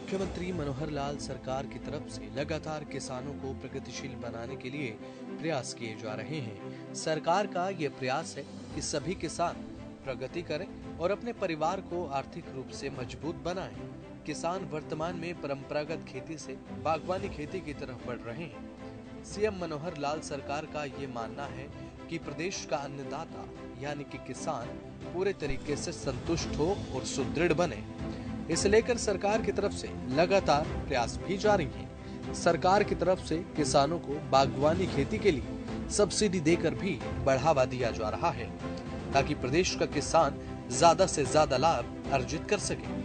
मुख्यमंत्री मनोहर लाल सरकार की तरफ से लगातार किसानों को प्रगतिशील बनाने के लिए प्रयास किए जा रहे हैं। सरकार का ये प्रयास है कि सभी किसान प्रगति करें और अपने परिवार को आर्थिक रूप से मजबूत बनाएं। किसान वर्तमान में परंपरागत खेती से बागवानी खेती की तरफ बढ़ रहे हैं। सीएम मनोहर लाल सरकार का ये मानना है कि प्रदेश का अन्नदाता यानी कि किसान पूरे तरीके से संतुष्ट हो और सुदृढ़ बने। इसे लेकर सरकार की तरफ से लगातार प्रयास भी जारी हैं। सरकार की तरफ से किसानों को बागवानी खेती के लिए सब्सिडी देकर भी बढ़ावा दिया जा रहा है ताकि प्रदेश का किसान ज्यादा से ज्यादा लाभ अर्जित कर सके।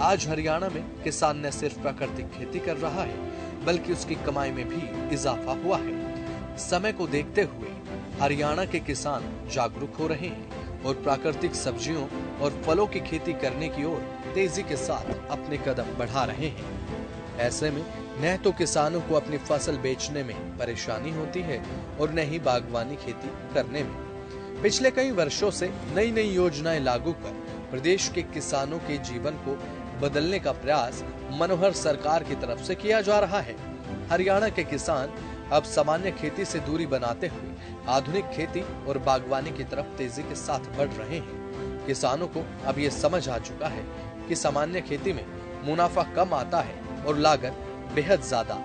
आज हरियाणा में किसान न सिर्फ प्राकृतिक खेती कर रहा है बल्कि उसकी कमाई में भी इजाफा हुआ है। समय को देखते हुए हरियाणा के किसान जागरूक हो रहे हैं और प्राकृतिक सब्जियों और फलों की खेती करने की ओर तेजी के साथ अपने कदम बढ़ा रहे हैं। ऐसे में न तो किसानों को अपनी फसल बेचने में परेशानी होती है और न ही बागवानी खेती करने में। पिछले कई वर्षों से नई नई योजनाएं लागू कर प्रदेश के किसानों के जीवन को बदलने का प्रयास मनोहर सरकार की तरफ से किया जा रहा है। हरियाणा के किसान अब सामान्य खेती से दूरी बनाते हुए आधुनिक खेती और बागवानी की तरफ तेजी के साथ बढ़ रहे हैं। किसानों को अब ये समझ आ चुका है कि सामान्य खेती में मुनाफा कम आता है और लागत बेहद ज्यादा,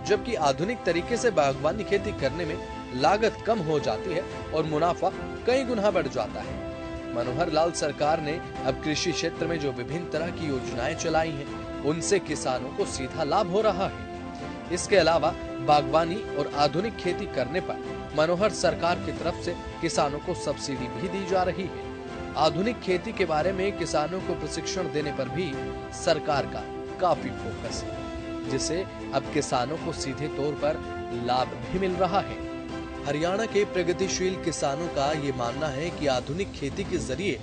जबकि आधुनिक तरीके से बागवानी खेती करने में लागत कम हो जाती है और मुनाफा कई गुना बढ़ जाता है। मनोहर लाल सरकार ने अब कृषि क्षेत्र में जो विभिन्न तरह की योजनाएं चलाई हैं, उनसे किसानों को सीधा लाभ हो रहा है। इसके अलावा बागवानी और आधुनिक खेती करने पर मनोहर सरकार की तरफ से किसानों को सब्सिडी भी दी जा रही है। आधुनिक खेती के बारे में किसानों को प्रशिक्षण देने पर भी सरकार का काफी फोकस है, जिससे अब किसानों को सीधे तौर पर लाभ भी मिल रहा है। हरियाणा के प्रगतिशील किसानों का ये मानना है कि आधुनिक खेती के जरिए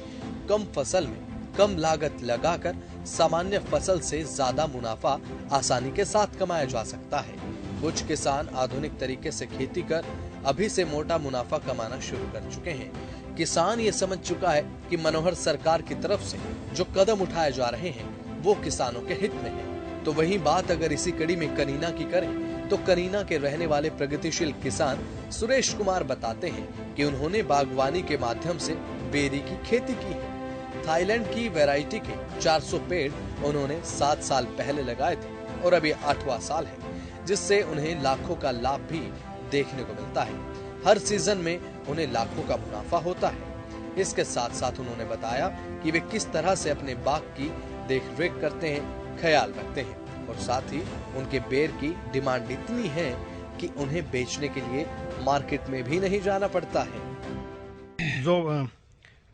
कम फसल में कम लागत लगाकर सामान्य फसल से ज्यादा मुनाफा आसानी के साथ कमाया जा सकता है। कुछ किसान आधुनिक तरीके से खेती कर अभी से मोटा मुनाफा कमाना शुरू कर चुके हैं। किसान ये समझ चुका है कि मनोहर सरकार की तरफ से जो कदम उठाए जा रहे हैं वो किसानों के हित में है। तो वहीं बात अगर इसी कड़ी में कनीना की करें तो कनीना के रहने वाले प्रगतिशील किसान सुरेश कुमार बताते हैं कि उन्होंने बागवानी के माध्यम से बेरी की खेती की है। थाईलैंड की वैरायटी के 400 पेड़ उन्होंने 7 साल पहले लगाए थे और अभी 8वां साल है, जिससे उन्हें लाखों का लाभ भी देखने को मिलता है। हर सीजन में उन्हें लाखों का मुनाफा होता है। इसके साथ साथ उन्होंने बताया कि वे किस तरह से अपने बाग की देखरेख करते हैं, ख्याल रखते हैं और साथ ही उनके बेर की डिमांड इतनी है कि उन्हें बेचने के लिए मार्केट में भी नहीं जाना पड़ता है। जो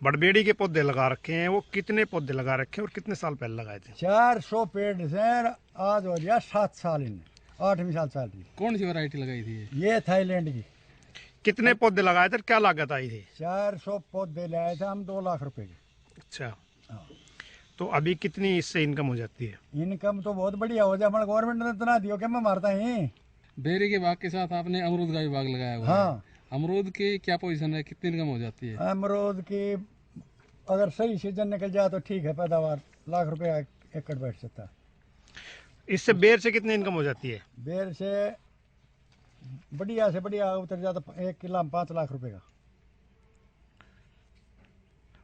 बड़बेड़ी के पौधे लगा रखे हैं वो कितने पौधे लगा रखे हैं और कितने साल पहले लगाए थे? 400 पेड़ से आज हो गया 7 साल इन 8वीं साल चल रही। कौन सी वैरायटी लगाई थी ये थाईलैंड की। कितने पौधे लगाए थे, क्या लागत आई थी? 400 पौधे लाए थे हम 2 लाख रुपए के। अच्छा, तो अभी कितनी इससे इनकम हो जाती है? इनकम तो बहुत बढ़िया हो जाए। हमारे गवर्नमेंट ने इतना दियो कि मैं मारता ही। बेरी के बाग के साथ आपने अमरूद का भी बाग लगाया हुआ हाँ। है। अमरूद की क्या पोजीशन है, कितनी इनकम हो जाती है? अमरूद की अगर सही सीजन निकल जाए तो ठीक है, पैदावार लाख रुपया एकड़ बैठ सकता है। इससे बेर से कितनी इनकम हो जाती है? बेर से बढ़िया से बढ़िया उतर जाता 1 किलो में 5 लाख रुपए का।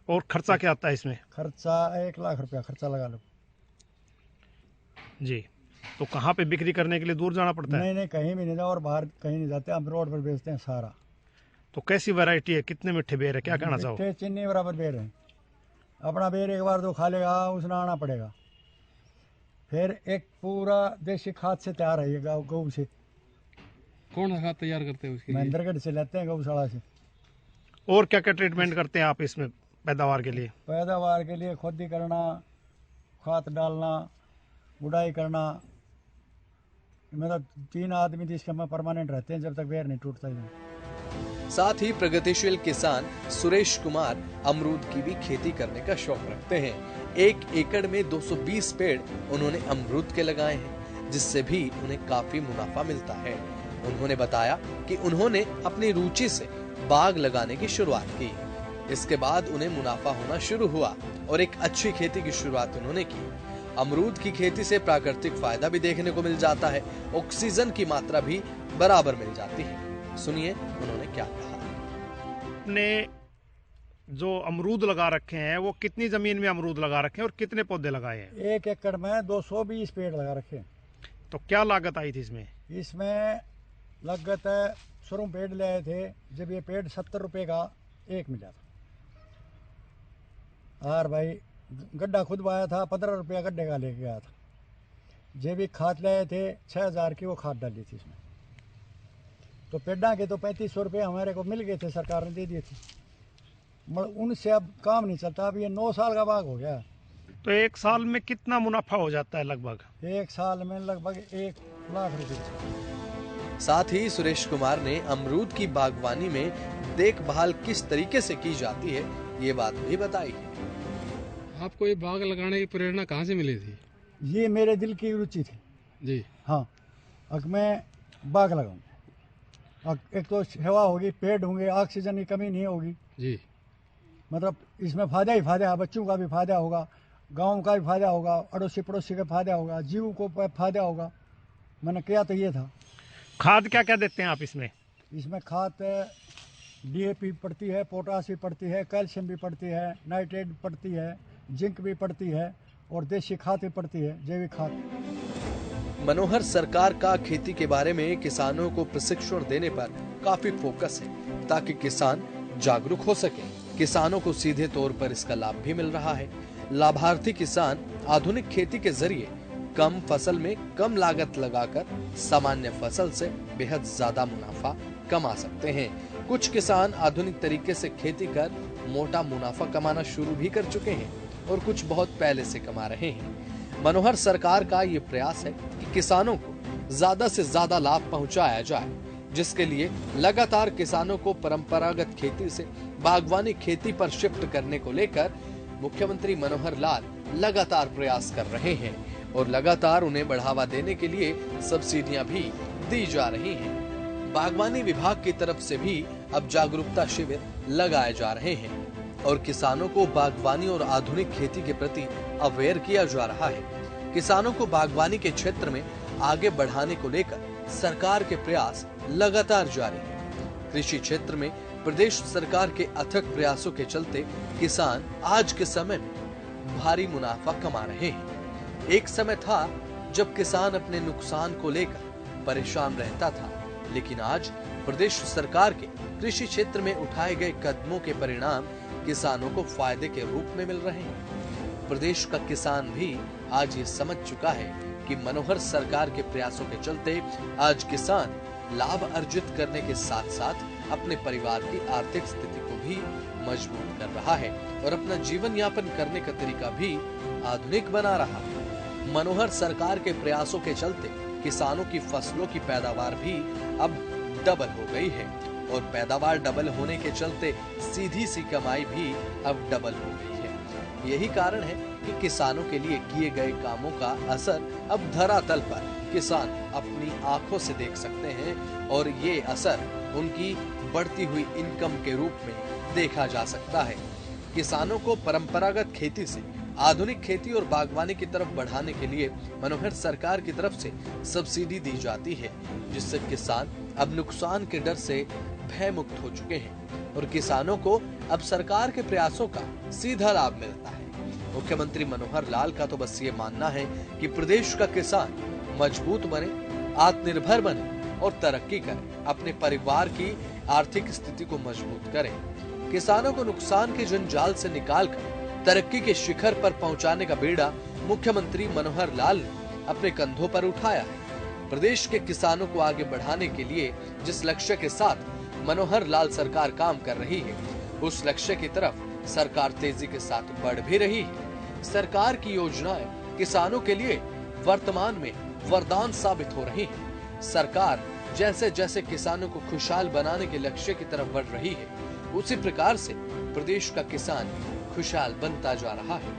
और खर्चा क्या आता है इसमें? खर्चा 1 लाख रुपया खर्चा लगा लो जी। तो कहाँ पे बिक्री करने के लिए दूर जाना पड़ता है? नहीं, कहीं भी नहीं जाओ और बाहर कहीं नहीं जाते, हम रोड पर बेचते हैं सारा। तो कैसी वैरायटी है, कितने मीठे बेर है, क्या कहना चाहो? चीनी बराबर बेर है। अपना बेर एक बार तो खा लेगा, उसने आना पड़ेगा। फिर एक पूरा देसी खाद से तैयार है ये गऊ से। कौन सा खाद तैयार करते हैं उसके लिए? महेंद्रगढ़ से लेते हैं गौशाला से। और क्या क्या ट्रीटमेंट करते हैं आप इसमें पैदावार के लिए? पैदावार के लिए खुद ही करना, खाद डालना, गुड़ाई करना। मतलब 3 आदमी जिसके में परमानेंट रहते हैं जब तक बेर नहीं टूटता ही। साथ ही प्रगतिशील किसान सुरेश कुमार अमरूद की भी खेती करने का शौक रखते हैं। 1 एकड़ में 220 पेड़ उन्होंने अमरूद के लगाए हैं, जिससे भी उन्हें काफी मुनाफा मिलता है। उन्होंने बताया कि उन्होंने अपनी रुचि से बाग लगाने की शुरुआत की। इसके बाद उन्हें मुनाफा होना शुरू हुआ और एक अच्छी खेती की शुरुआत उन्होंने की। अमरूद की खेती से प्राकृतिक फायदा भी देखने को मिल जाता है, ऑक्सीजन की मात्रा भी बराबर मिल जाती है। सुनिए उन्होंने क्या कहा। अपने जो अमरूद लगा रखे हैं वो कितनी जमीन में अमरूद लगा रखे हैं और कितने पौधे लगाए हैं? 1 एकड़ में 220 पेड़ लगा रखे हैं। तो क्या लागत आई थी इसमें? इसमें लागत है, शुरू पेड़ ले आए थे जब ये पेड़ 70 रुपये का एक मिला था। और भाई गड्ढा खुदवाया था, 15 रुपया गड्ढे का लेके गया था। जब भी खाद लाए थे 6000 की वो खाद डाली थी इसमें। तो पेड़ा के तो 3500 रुपये हमारे को मिल गए थे, सरकार ने दे दिए थे, मगर उनसे अब काम नहीं चलता। अब ये 9 साल का बाग हो गया। तो 1 साल में कितना मुनाफा हो जाता है लगभग? 1 साल में लगभग 1 लाख रुपये। साथ ही सुरेश कुमार ने अमरूद की बागवानी में देखभाल किस तरीके से की जाती है ये बात भी बताई है। आपको ये बाग लगाने की प्रेरणा कहाँ से मिली थी? ये मेरे दिल की रुचि थी जी। हाँ, अब मैं बाग लगाऊंगा। एक तो हवा होगी, पेड़ होंगे, ऑक्सीजन की कमी नहीं होगी जी। मतलब इसमें फायदा ही फायदा है। बच्चों का भी फायदा होगा, गांव का भी फायदा होगा, अड़ोसी पड़ोसी का फायदा होगा, जीव को फायदा होगा। मैंने किया तो ये था। खाद क्या क्या देते हैं आप इसमें? इसमें खाद DAP पड़ती है, पोटास भी पड़ती है, कैल्शियम भी पड़ती है, नाइट्रेट पड़ती है, जिंक भी पड़ती है और देसी खाद भी पड़ती है, जैविक खाद। मनोहर सरकार का खेती के बारे में किसानों को प्रशिक्षण देने पर काफी फोकस है ताकि किसान जागरूक हो सके। किसानों को सीधे तौर पर इसका लाभ भी मिल रहा है। लाभार्थी किसान आधुनिक खेती के जरिए कम फसल में कम लागत लगाकर सामान्य फसल से बेहद ज्यादा मुनाफा कमा सकते हैं। कुछ किसान आधुनिक तरीके से खेती कर मोटा मुनाफा कमाना शुरू भी कर चुके हैं और कुछ बहुत पहले से कमा रहे हैं। मनोहर सरकार का ये प्रयास है कि किसानों को ज्यादा से ज्यादा लाभ पहुंचाया जाए, जिसके लिए लगातार किसानों को परंपरागत खेती से बागवानी खेती पर शिफ्ट करने को लेकर मुख्यमंत्री मनोहर लाल लगातार प्रयास कर रहे हैं और लगातार उन्हें बढ़ावा देने के लिए सब्सिडियां भी दी जा रही हैं। बागवानी विभाग की तरफ से भी अब जागरूकता शिविर लगाए जा रहे हैं और किसानों को बागवानी और आधुनिक खेती के प्रति अवेयर किया जा रहा है। किसानों को बागवानी के क्षेत्र में आगे बढ़ाने को लेकर सरकार के प्रयास लगातार जारी है। कृषि क्षेत्र में प्रदेश सरकार के अथक प्रयासों के चलते किसान आज के समय में भारी मुनाफा कमा रहे हैं। एक समय था जब किसान अपने नुकसान को लेकर परेशान रहता था, लेकिन आज प्रदेश सरकार के कृषि क्षेत्र में उठाए गए कदमों के परिणाम किसानों को फायदे के रूप में मिल रहे हैं। प्रदेश का किसान भी आज ये समझ चुका है कि मनोहर सरकार के प्रयासों के चलते आज किसान लाभ अर्जित करने के साथ साथ अपने परिवार की आर्थिक स्थिति को भी मजबूत कर रहा है और अपना जीवन यापन करने का तरीका भी आधुनिक बना रहा है। मनोहर सरकार के प्रयासों के चलते किसानों की फसलों की पैदावार भी अब डबल हो गई है और पैदावार डबल होने के चलते सीधी सी कमाई भी अब डबल हो गई है। यही कारण है कि किसानों के लिए किए गए कामों का असर अब धरातल पर किसान अपनी आंखों से देख सकते हैं और ये असर उनकी बढ़ती हुई इनकम के रूप में देखा जा सकता है। किसानों को परंपरागत खेती से आधुनिक खेती और बागवानी की तरफ बढ़ाने के लिए मनोहर सरकार की तरफ से सब्सिडी दी जाती है, जिससे किसान अब नुकसान के डर से भय मुक्त हो चुके हैं और किसानों को अब सरकार के प्रयासों का सीधा लाभ मिलता है। मुख्यमंत्री मनोहर लाल का तो बस ये मानना है कि प्रदेश का किसान मजबूत बने, आत्मनिर्भर बने और तरक्की करे, अपने परिवार की आर्थिक स्थिति को मजबूत करे। किसानों को नुकसान के जंजाल से निकालकर तरक्की के शिखर पर पहुंचाने का बीड़ा मुख्यमंत्री मनोहर लाल ने अपने कंधों पर उठाया है। प्रदेश के किसानों को आगे बढ़ाने के लिए जिस लक्ष्य के साथ मनोहर लाल सरकार काम कर रही है, उस लक्ष्य की तरफ सरकार तेजी के साथ बढ़ भी रही है। सरकार की योजनाएं किसानों के लिए वर्तमान में वरदान साबित हो रही हैं। सरकार जैसे जैसे किसानों को खुशहाल बनाने के लक्ष्य की तरफ बढ़ रही है, उसी प्रकार से प्रदेश का किसान खुशहाल बनता जा रहा है।